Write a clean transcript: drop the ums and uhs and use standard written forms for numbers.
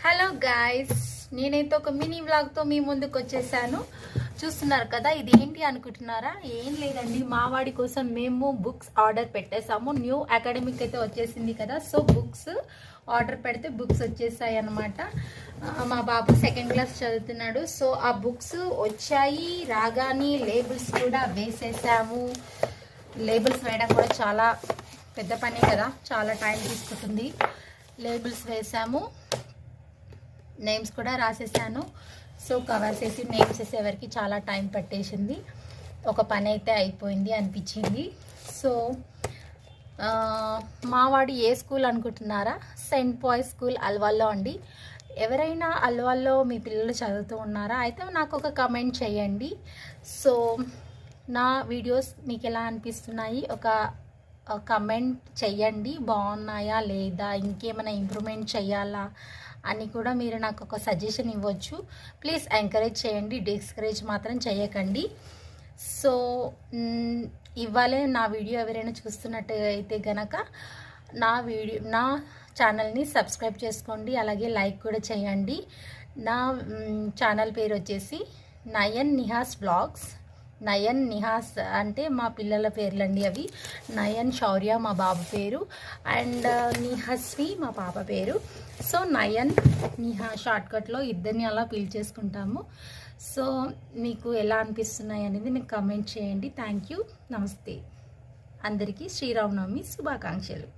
Hello guys, నేనైతే ఒక mini వ్లాగ్తో మీ ముందుకు వచ్చేసాను. చూస్తున్నారు కదా, ఇది ఏంటి అనుకుంటున్నారా? ఏం లేదండి, మావాడి కోసం మేము బుక్స్ ఆర్డర్ పెట్టేసాము. న్యూ అకాడమిక్ అయితే వచ్చేసింది కదా, సో బుక్స్ ఆర్డర్ పెడితే బుక్స్ వచ్చేసాయి అనమాట. మా బాబు సెకండ్ క్లాస్ చదువుతున్నాడు. సో ఆ బుక్స్ వచ్చాయి. రాగానే లేబుల్స్ కూడా వేసేసాము. లేబుల్స్ వేయడం కూడా చాలా పెద్ద పనే కదా, చాలా టైం తీసుకుంటుంది. లేబుల్స్ వేసాము, నేమ్స్ కూడా రాసేసాను. సో కవర్స్ వేసి నేమ్స్ వేసేవరకు చాలా టైం పట్టేసింది. ఒక పని అయితే అయిపోయింది అనిపించింది. సో మావాడు ఏ స్కూల్ అనుకుంటున్నారా? సెయింట్ పాయ్స్ స్కూల్ అల్వాల్లో అండి. ఎవరైనా అల్వాల్లో మీ పిల్లలు చదువుతూ ఉన్నారా? అయితే నాకు ఒక కమెంట్ చేయండి. సో నా వీడియోస్ మీకు ఎలా అనిపిస్తున్నాయి ఒక కమెంట్ చెయ్యండి. బాగున్నాయా లేదా, ఇంకేమైనా ఇంప్రూవ్మెంట్ చేయాలా అని కూడా మీరు నాకు ఒక సజెషన్ ఇవ్వచ్చు. ప్లీజ్ ఎంకరేజ్ చేయండి, డిస్కరేజ్ మాత్రం చేయకండి. సో ఇవ్వాలే నా వీడియో ఎవరైనా చూస్తున్నట్టు అయితే గనక నా ఛానల్ని సబ్స్క్రైబ్ చేసుకోండి, అలాగే లైక్ కూడా చేయండి. నా ఛానల్ పేరు వచ్చేసి నయన్ నిహాస్ వ్లాగ్స్. నయన్ నిహాస్ అంటే మా పిల్లల పేర్లండి అవి. నయన్ శౌర్య మా బాబు పేరు, అండ్ నిహస్వి మా పాప పేరు. సో నయన్ నిహా షార్ట్కట్లో ఇద్దరిని అలా పిలిచేసుకుంటాము. సో మీకు ఎలా అనిపిస్తున్నాయి అనేది మీకు కమెంట్ చేయండి. థ్యాంక్ యూ, నమస్తే. అందరికీ శ్రీరామనవమి శుభాకాంక్షలు.